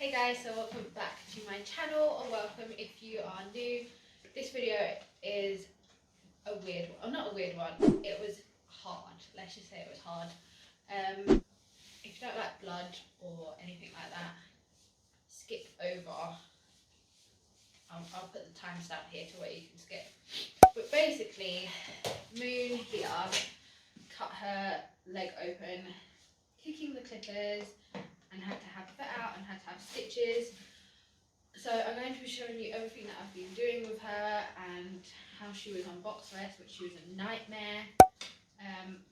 Hey guys, so welcome back to my channel, or welcome if you are new. This video is a weird one, not a weird one, it was hard, let's just say it was hard. If you don't like blood or anything like that, skip over. I'll put the timestamp here to where you can skip. But basically, Moon here cut her leg open, kicking the clippers, and had to have it out and had to have stitches. So I'm going to be showing you everything that I've been doing with her and how she was on box rest, which she was a nightmare.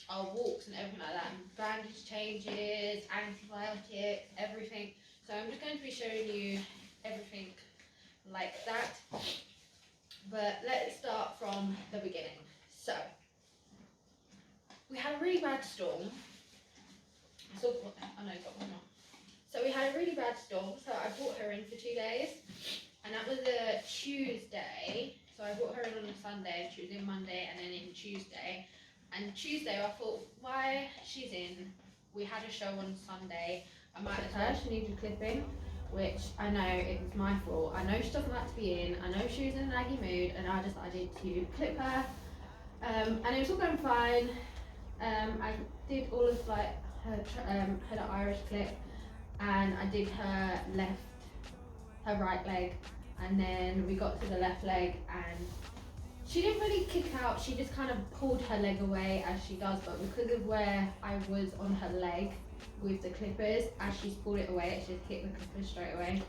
Our walks and everything like that, and bandage changes, antibiotics, everything. So I'm just going to be showing you everything like that. But let's start from the beginning. So we had a really bad storm. So we had a really bad storm, so I brought her in for 2 days, and that was a Tuesday. So I brought her in on a Sunday, and she was in Monday, and then in Tuesday. And Tuesday I thought, why she's in, we had a show on Sunday, I might as well. She needed clipping, which I know it was my fault. I know she doesn't like to be in, I know she was in a naggy mood, and I decided to clip her. And it was all going fine. I did all of like her Irish clip, and I did her right leg, and then we got to the left leg, and she didn't really kick out, she just kind of pulled her leg away as she does, but because of where I was on her leg with the clippers, as she's pulled it away, it just hit the clippers straight away.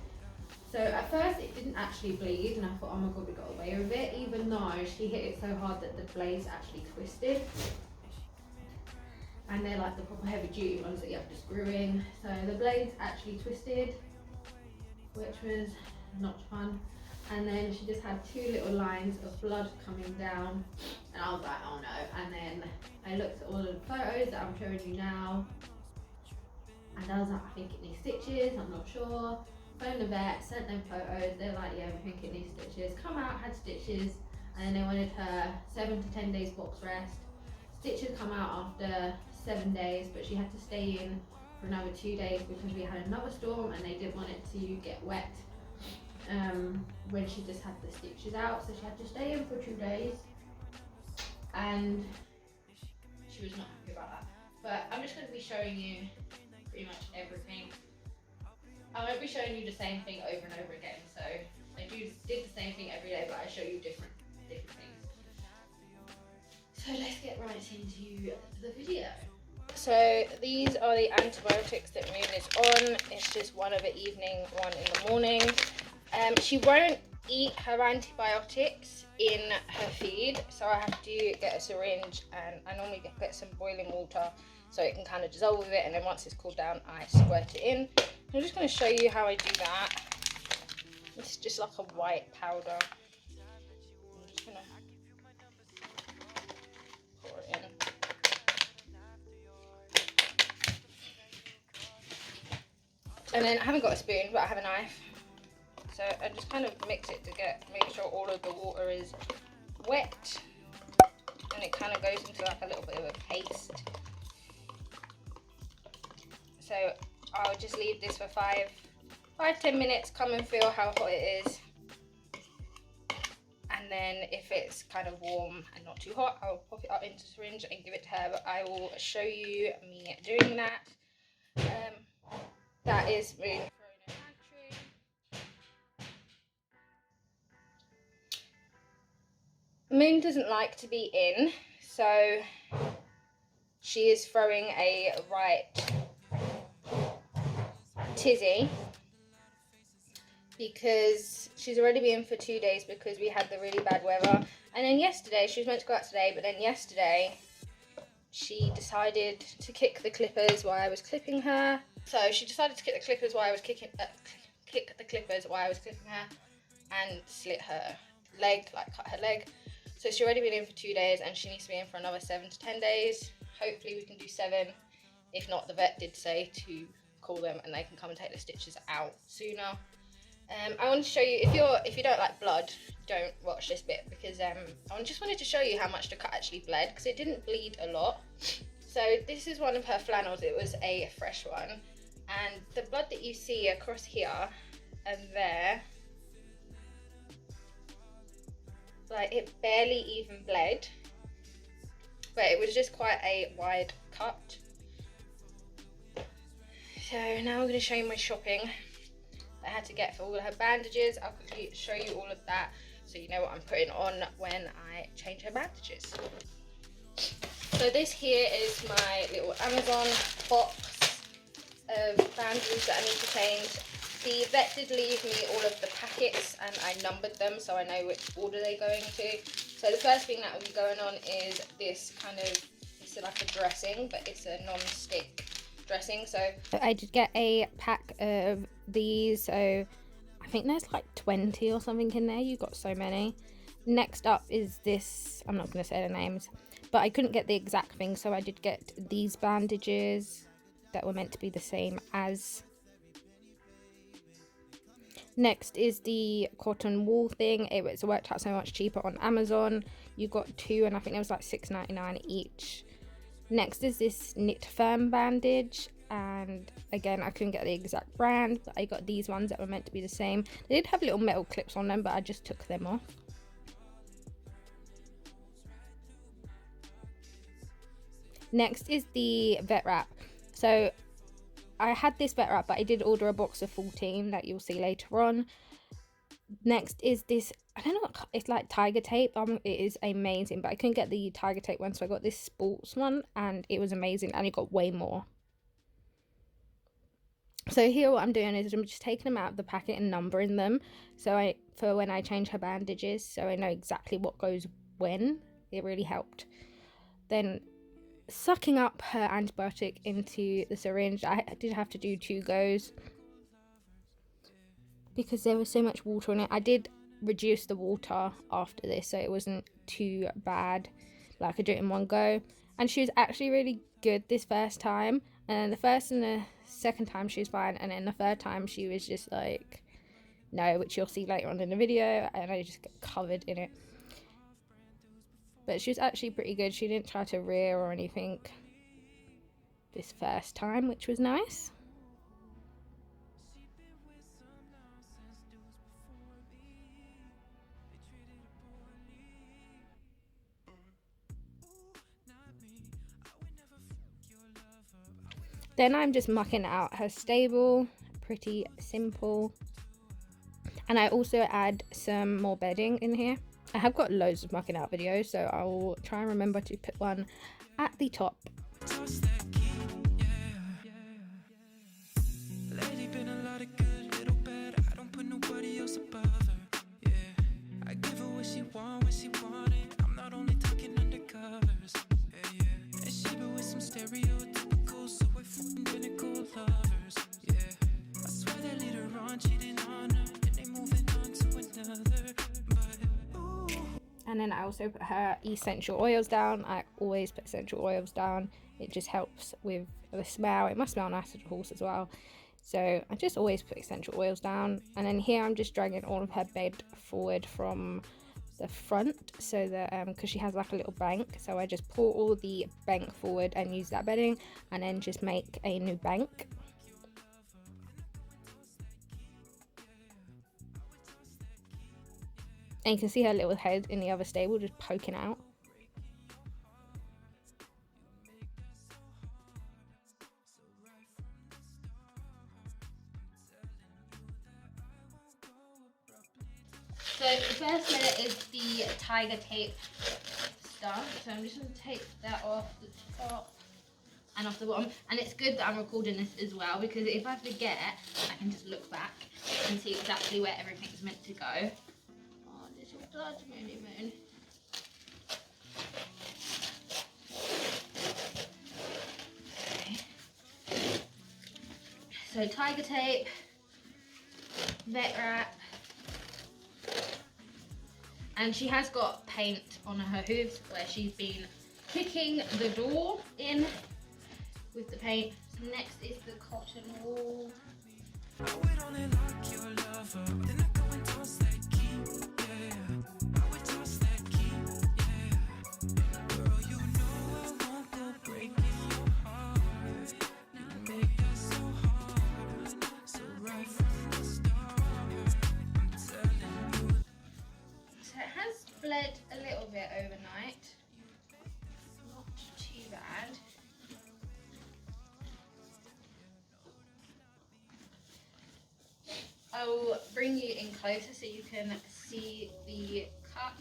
So at first it didn't actually bleed, and I thought, oh my god, we got away with it, even though she hit it so hard that the blades actually twisted. And they're like the proper heavy duty ones that you have to screw in. So the blades actually twisted, which was not fun. And then she just had 2 little lines of blood coming down, and I was like, oh no. And then I looked at all of the photos that I'm showing you now, and I was like, I think it needs stitches, I'm not sure. Phoned the vet, sent them photos, they're like, yeah, we think it needs stitches. Come out, had stitches, and then they wanted her 7 to 10 days box rest. Stitches come out after 7 days, but she had to stay in for another 2 days because we had another storm and they didn't want it to get wet when she just had the stitches out, so she had to stay in for 2 days, and she was not happy about that. But I'm just going to be showing you pretty much everything. I won't be showing you the same thing over and over again, so I did the same thing every day, but I show you different things. So let's get right into the video. So these are the antibiotics that Moon is on. It's just one of the evening, one in the morning. She won't eat her antibiotics in her feed, so I have to get a syringe, and I normally get some boiling water so it can kind of dissolve with it, and then once it's cooled down I squirt it in. I'm just going to show you how I do that. It's just like a white powder. I'm just going to pour it in. And then I haven't got a spoon, but I have a knife. So I just kind of mix it to make sure all of the water is wet, and it kind of goes into like a little bit of a paste. So I'll just leave this for 5-10 minutes, come and feel how hot it is. And then if it's kind of warm and not too hot, I'll pop it up into the syringe and give it to her. But I will show you me doing that. That is Moon. Moon doesn't like to be in, so she is throwing a right tizzy because she's already been in for 2 days because we had the really bad weather. And then yesterday, she was meant to go out today, but then yesterday she decided to kick the clippers while I was clipping her. So she decided to kick the clippers while I was clipping her, and slit her leg, like cut her leg. So she's already been in for 2 days, and she needs to be in for another 7 to 10 days. Hopefully we can do 7. If not, the vet did say to call them and they can come and take the stitches out sooner. I want to show you, if you don't like blood, don't watch this bit, because I just wanted to show you how much the cut actually bled, because it didn't bleed a lot. So this is one of her flannels. It was a fresh one, And the blood that you see across here and there, like it barely even bled, but it was just quite a wide cut. So now I'm going to show you my shopping that I had to get for all of her bandages. I'll quickly show you all of that so you know what I'm putting on when I change her bandages. So this here is my little Amazon box of bandages that I need to change. The vet did leave me all of the packets and I numbered them so I know which order they're going to. So the first thing that will be going on is this kind of, it's like a dressing, but it's a non-stick dressing. So I did get a pack of these, so I think there's like 20 or something in there. You got so many. Next up is this, I'm not going to say the names, but I couldn't get the exact thing, so I did get these bandages that were meant to be the same as. Next is the cotton wool thing. It worked out so much cheaper on Amazon. You got two and I think it was like $6.99 each. Next is this knit firm bandage, and again I couldn't get the exact brand, but I got these ones that were meant to be the same. They did have little metal clips on them, but I just took them off. Next is the vet wrap. So I had this vet wrap, but I did order a box of 14 that you'll see later on. Next is this, I don't know what, it's like tiger tape. It is amazing, but I couldn't get the tiger tape one, so I got this sports one and it was amazing, and it got way more. So here what I'm doing is I'm just taking them out of the packet and numbering them, so for when I change her bandages, so I know exactly what goes when. It really helped. Then sucking up her antibiotic into the syringe. I did have to do 2 goes because there was so much water in it. I did reduce the water after this, so it wasn't too bad. Like I could do it in 1 go, and she was actually really good this first time, and the first and the second time she was fine, and then the third time she was just like no, which you'll see later on in the video, and I just got covered in it. But she was actually pretty good. She didn't try to rear or anything this first time, which was nice. Then I'm just mucking out her stable, pretty simple. And I also add some more bedding in here. I have got loads of mucking out videos, so I'll try and remember to put one at the top. And then I also put her essential oils down. I always put essential oils down. It just helps with the smell. It must smell nice to the horse as well. So I just always put essential oils down. And then here I'm just dragging all of her bed forward from the front, so that because she has like a little bank, so I just pull all the bank forward and use that bedding, and then just make a new bank. And you can see her little head in the other stable just poking out. So the first minute is the tiger tape stuff. So I'm just going to take that off the top and off the bottom. And it's good that I'm recording this as well, because if I forget, I can just look back and see exactly where everything's meant to go. Blood, Moony Moon. Okay. So tiger tape, vet wrap, and she has got paint on her hooves where she's been kicking the door in with the paint. Next is the cotton wool. bled a little bit overnight. Not too bad. I'll bring you in closer so you can see the cut.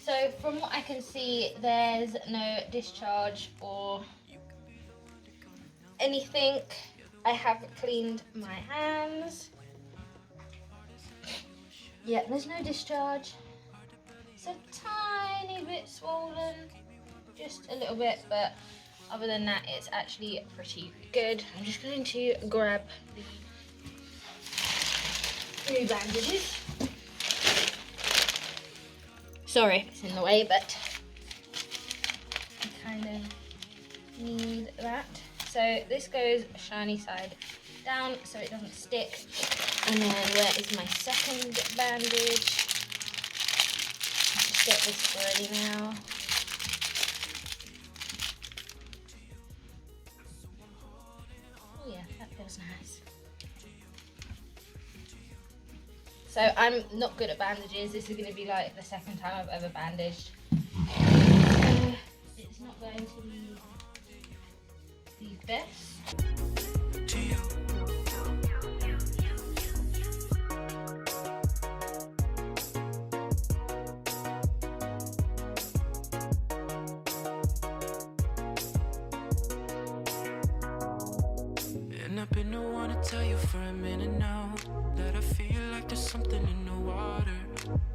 So from what I can see, there's no discharge or anything. I have cleaned my hands. Yeah, there's no discharge. It's a tiny bit swollen, just a little bit, but other than that, it's actually pretty good. I'm just going to grab the new bandages. Sorry if it's in the way, but I kind of need that. So this goes shiny side down so it doesn't stick. And then where is my second bandage? Let's get this ready now. Oh yeah, that feels nice. So I'm not good at bandages. This is going to be like the second time I've ever bandaged. It's not going to be the best. And I've been wanting to tell you for a minute now that I feel like there's something in the water.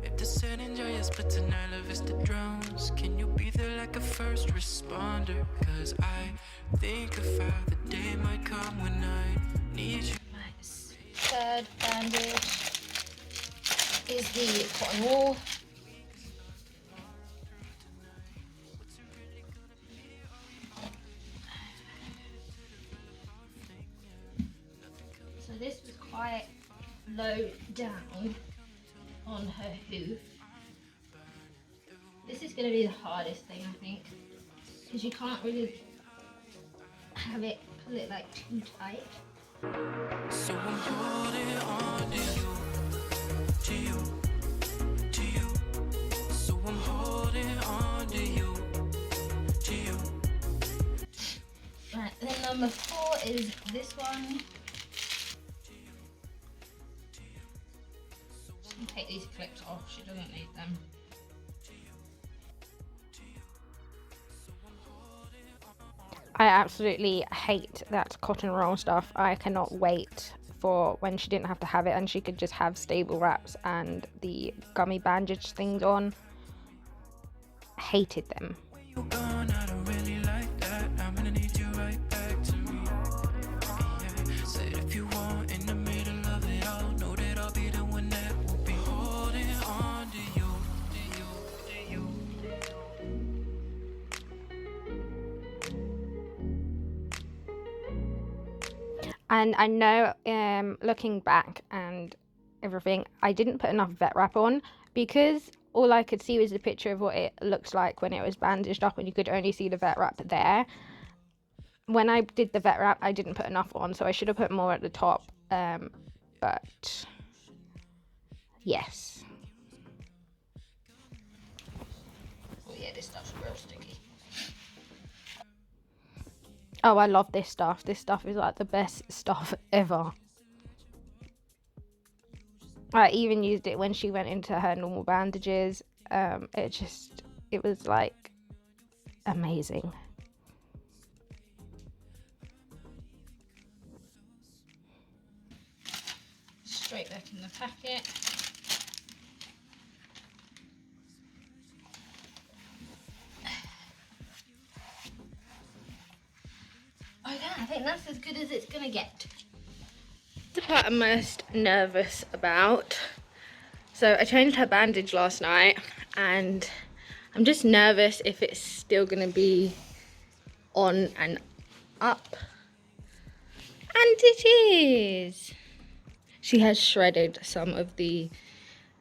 If the San Andreas, but tonight love is the drowns. Can you be there like a first responder? Cause I think of how the day might come when I need you. My third bandage is the cotton wool. So this was quite low down on her hoof. This is going to be the hardest thing, I think, because you can't really have it, pull it like too tight. So I'm holding on to you. So I'm holding on to you. Right, then number 4 is this one. Just gonna take these clips off, she doesn't need them. I absolutely hate that cotton roll stuff. I cannot wait for when she didn't have to have it and she could just have stable wraps and the gummy bandage things on. Hated them. You gone, I don't really like that. I'm gonna need you right back to me. Yeah. Said if you want in the middle of it all, know that I'll be the one that will be holding on to you. And I know, looking back and everything, I didn't put enough vet wrap on because all I could see was the picture of what it looks like when it was bandaged up and you could only see the vet wrap there. When I did the vet wrap, I didn't put enough on, so I should have put more at the top. But yes. Oh yeah, this stuff's real sticky. Oh, I love this stuff. This stuff is like the best stuff ever. I even used it when she went into her normal bandages. It was like amazing. Straight back in the packet. Okay, I think that's as good as it's gonna get. The part I'm most nervous about. So I changed her bandage last night and I'm just nervous if it's still gonna be on and up. And it is. She has shredded some of the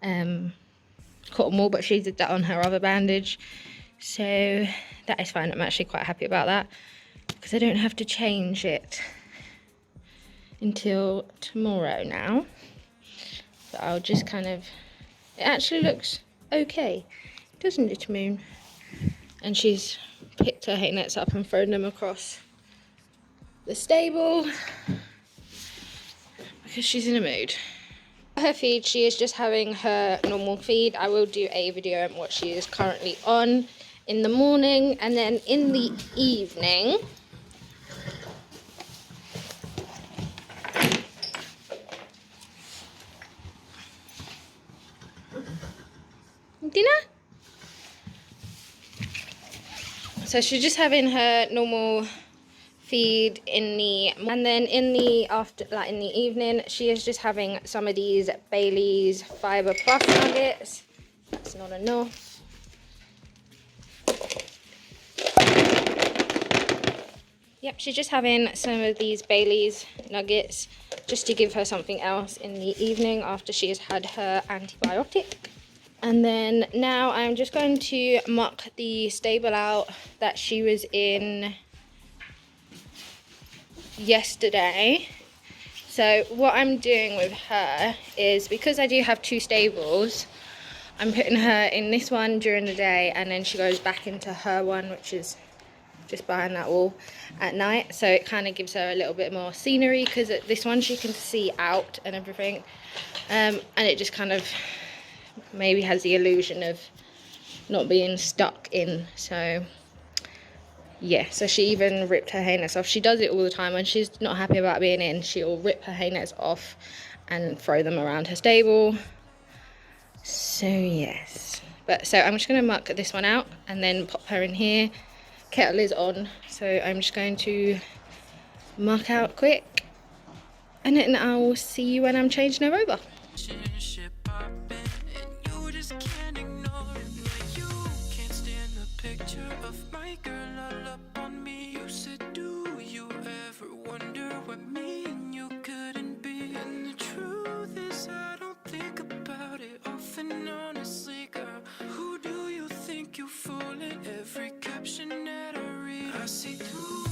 cotton wool, but she did that on her other bandage. So that is fine. I'm actually quite happy about that because I don't have to change it until tomorrow now. So I'll just kind of, it actually looks okay, doesn't it, Moon? And she's picked her hay nets up and thrown them across the stable because she's in a mood. Her feed, she is just having her normal feed. I will do a video on what she is currently on in the morning, and then in the evening dinner. So she's just having her normal feed in the, and then in the in the evening she is just having some of these Bailey's Fiber Plus nuggets. That's not enough. Yep, she's just having some of these Bailey's nuggets just to give her something else in the evening after she has had her antibiotic. And then now I'm just going to muck the stable out that she was in yesterday. So what I'm doing with her is, because I do have two stables, I'm putting her in this one during the day, and then she goes back into her one, which is just behind that wall, at night. So it kind of gives her a little bit more scenery, because at this one she can see out and everything, and it just kind of maybe has the illusion of not being stuck in. So yeah, so she even ripped her hay nets off. She does it all the time. When she's not happy about being in, she'll rip her hay nets off and throw them around her stable. So yes, but so I'm just going to muck this one out and then pop her in here. Kettle is on, so I'm just going to muck out quick, and then I will see you when I'm changing her over. Every caption that I read, I see through.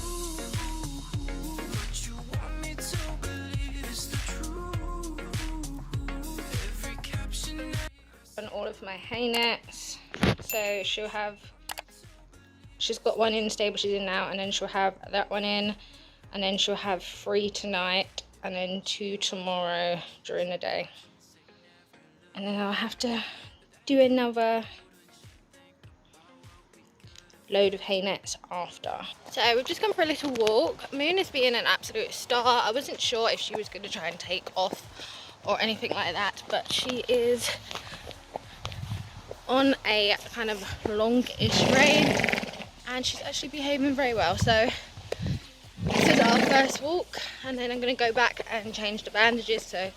What you want me to believe is the truth. Every caption On all of my hay nets, so she's got one in the stable she's in now, and then she'll have that one in, and then she'll have 3 tonight, and then 2 tomorrow during the day, and then I'll have to do another load of hay nets after. So we've just gone for a little walk. Moon is being an absolute star. I wasn't sure if she was going to try and take off or anything like that, but she is on a kind of longish rein, and she's actually behaving very well. So this is our first walk, and then I'm going to go back and change the bandages. So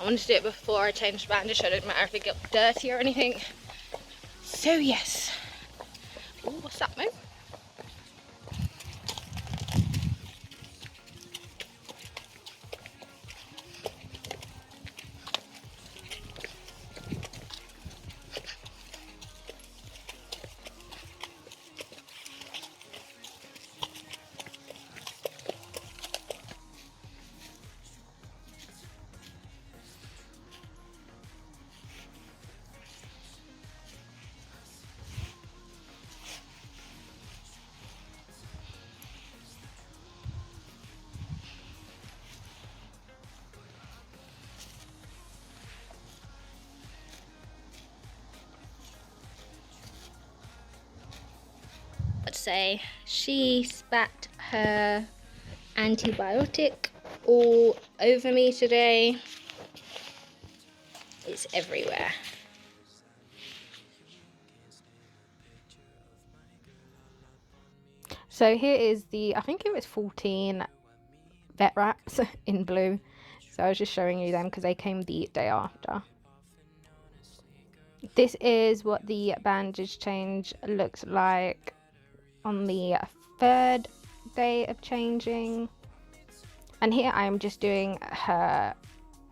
I want to do it before I change the bandage, so it doesn't matter if it gets dirty or anything. So yes. Ooh, what's that, Mo? I'd say she spat her antibiotic all over me today. It's everywhere. So here is the, I think it was 14 vet wraps in blue. So I was just showing you them because they came the day after. This is what the bandage change looks like on the 3rd day of changing. And here I am just doing her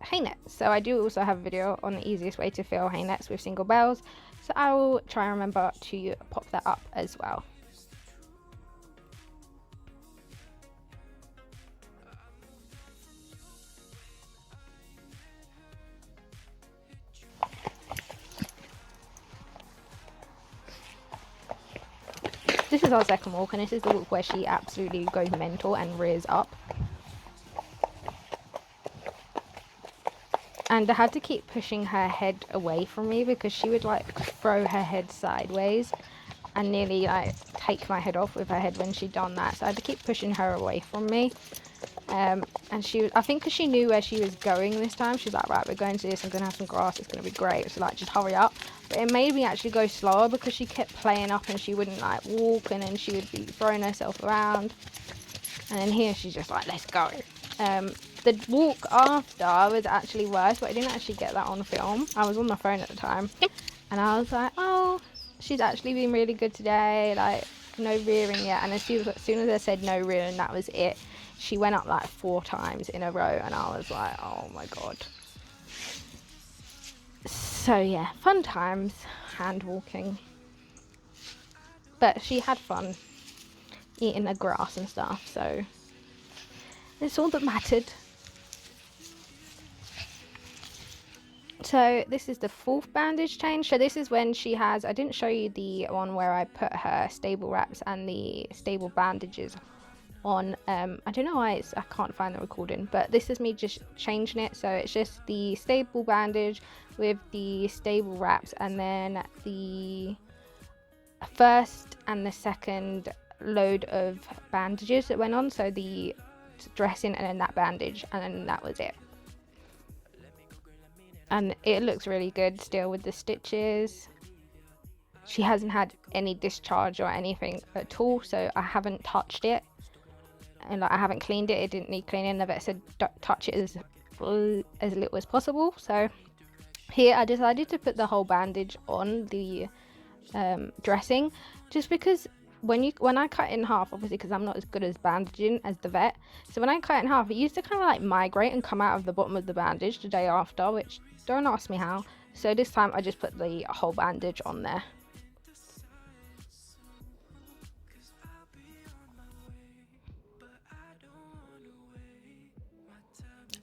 hay nets. So I do also have a video on the easiest way to fill hay nets with single bells. So I will try and remember to pop that up as well. This is our second walk, and this is the walk where she absolutely goes mental and rears up. And I had to keep pushing her head away from me because she would like throw her head sideways and nearly like take my head off with her head when she'd done that. So I had to keep pushing her away from me. And she was, I think because she knew where she was going this time, she's like, right, we're going to this, I'm going to have some grass, it's going to be great. So like, just hurry up. But it made me actually go slower because she kept playing up and she wouldn't like walk, and then she would be throwing herself around. And then here she's just like, let's go. The walk after was actually worse, but I didn't actually get that on film. I was on my phone at the time. And I was like, oh, she's actually been really good today. Like, no rearing yet. And as soon as I said no rearing, that was it. She went up like 4 times in a row, and I was like, oh my god. So yeah, fun times, hand walking. But she had fun eating the grass and stuff, so it's all that mattered. So this is the 4th bandage change. So this is when she has, I didn't show you the one where I put her stable wraps and the stable bandages on. I don't know why I can't find the recording, but this is me just changing it. So it's just the stable bandage with the stable wraps, and then the first and the second load of bandages that went on. So the dressing and then that bandage, and then that was it. And it looks really good still with the stitches. She hasn't had any discharge or anything at all, so I haven't touched it. And like, I haven't cleaned it. It didn't need cleaning. The vet said don't touch it as little as possible. So here I decided to put the whole bandage on the dressing, just because when I cut it in half, obviously because I'm not as good as bandaging as the vet, so when I cut it in half, it used to kind of like migrate and come out of the bottom of the bandage the day after, which don't ask me how. So this time I just put the whole bandage on there.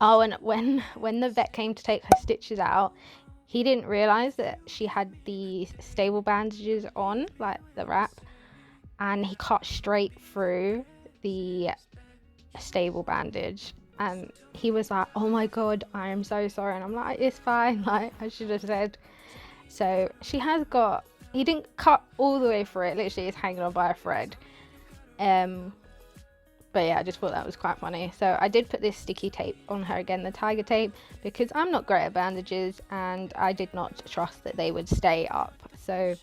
Oh, and when the vet came to take her stitches out, he didn't realize that she had the stable bandages on, like the wrap, and he cut straight through the stable bandage, and he was like, oh my god, I am so sorry. And I'm like, it's fine, like I should have said. So she has got, he didn't cut all the way through it, literally it's hanging on by a thread. But yeah, I just thought that was quite funny. So I did put this sticky tape on her again, the tiger tape, because I'm not great at bandages and I did not trust that they would stay up. So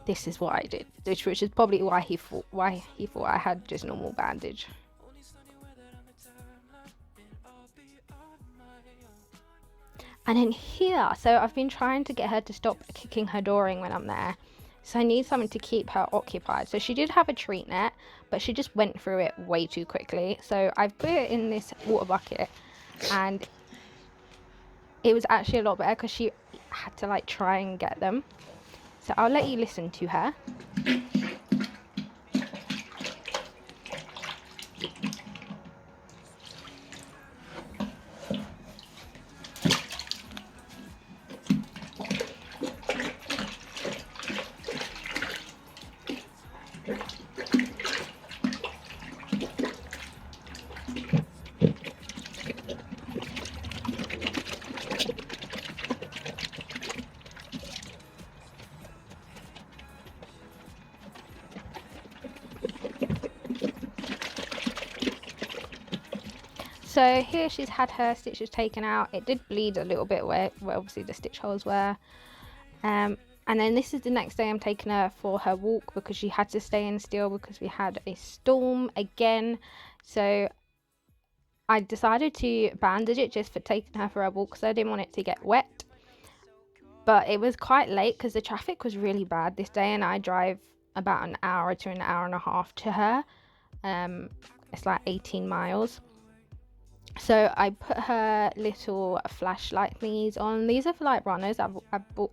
this is what I did, which is probably why he thought I had just normal bandage. And then here, so I've been trying to get her to stop kicking her dooring when I'm there. So I need something to keep her occupied. So she did have a treat net, but she just went through it way too quickly. So I've put it in this water bucket, and it was actually a lot better because she had to like try and get them. So I'll let you listen to her. So here she's had her stitches taken out. It did bleed a little bit where obviously the stitch holes were. And then this is the next day I'm taking her for her walk because she had to stay in still because we had a storm again. So I decided to bandage it just for taking her for her walk because I didn't want it to get wet. But it was quite late because the traffic was really bad this day, and I drive about an hour to an hour and a half to her. It's like 18 miles. So I put her little flashlight thingies on. These are for like runners. I've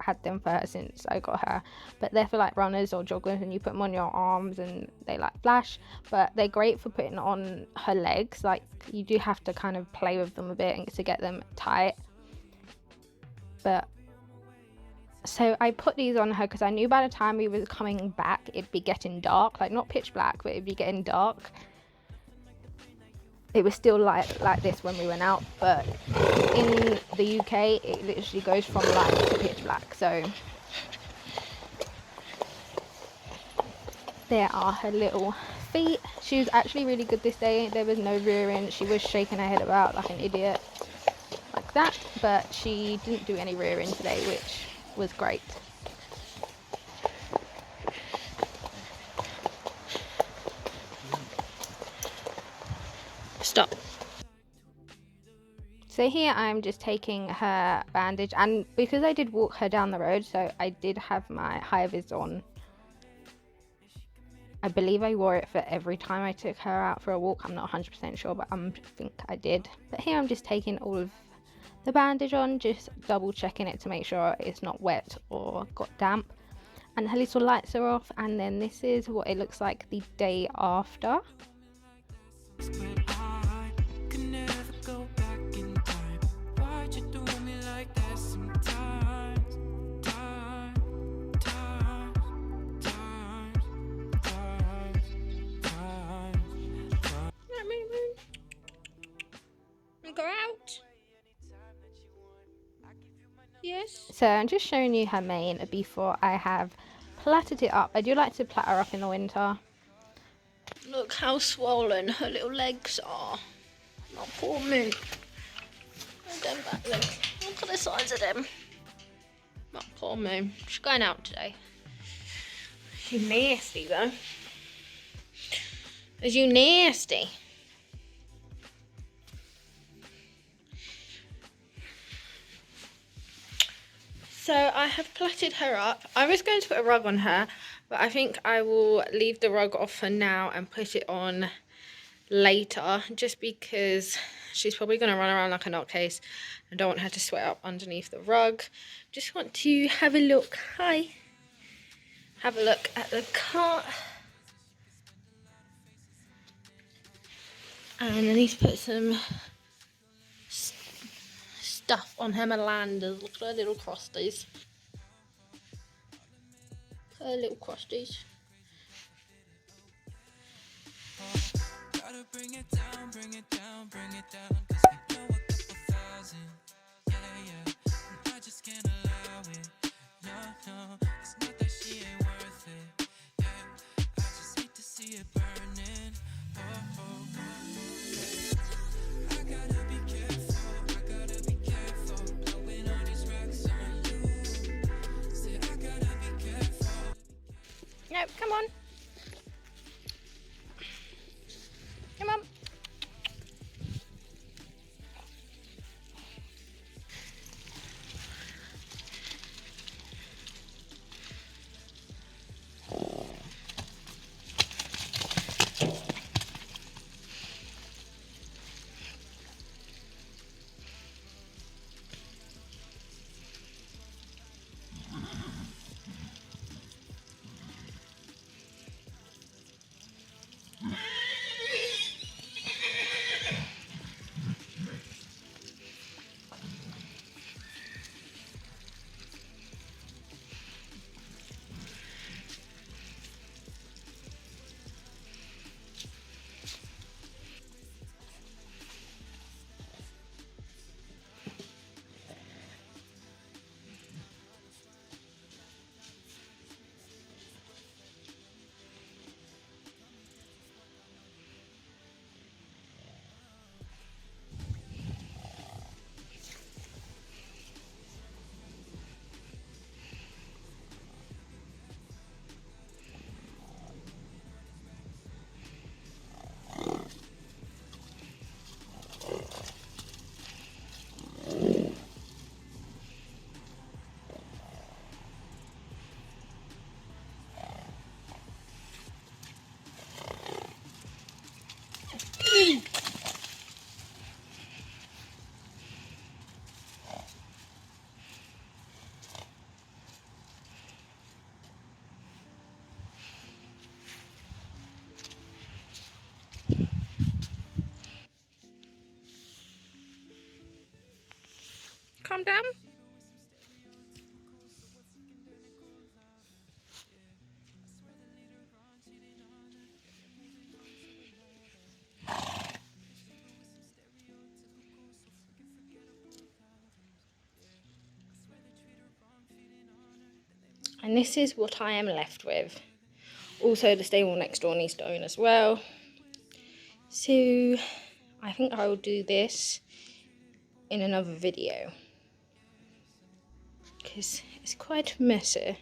had them for her since I got her, but they're for like runners or joggers, and you put them on your arms and they like flash. But they're great for putting on her legs. Like, you do have to kind of play with them a bit to get them tight. But so I put these on her because I knew by the time we were coming back it'd be getting dark, like not pitch black, but it'd be getting dark. It was still light like this when we went out, but in the UK it literally goes from light to pitch black. So there are her little feet. She was actually really good this day. There was no rearing. She was shaking her head about like an idiot like that, but she didn't do any rearing today, which was great. Stop. So here I'm just taking her bandage, and because I did walk her down the road, so I did have my high vis on. I believe I wore it for every time I took her out for a walk. I'm not 100% sure, but I think I did. But here I'm just taking all of the bandage on, just double checking it to make sure it's not wet or got damp. And her little lights are off, and then this is what it looks like the day after. Go out. Yes. So I'm just showing you her mane before I have plaited it up. I do like to plait her up in the winter. Look how swollen her little legs are. Oh, poor Moon. Look them back then. Look at the size of them. Oh, poor Moon. She's going out today. She's nasty though. Is you nasty? So I have plaited her up. I was going to put a rug on her, but I think I will leave the rug off for now and put it on later, just because she's probably going to run around like a nutcase. I don't want her to sweat up underneath the rug. Just want to have a look. Hi. Have a look at the cart. And I need to put some stuff on her Melanders. Look at her little crusties. Her little crusties. Gotta bring it down, bring it down, bring it down. 'Cause we know a couple thousand. Yeah, yeah. And I just can't allow it. No, no. It's not that she ain't worth it. Yeah. I just hate to see it burning. Oh, oh, oh. I gotta be careful. I gotta be careful. Blowing all these racks on you. Said I gotta be careful. No, come on. Come on. calm down. And this is what I am left with. Also, the stable next door needs to own as well. So, I think I will do this in another video. Because it's quite messy.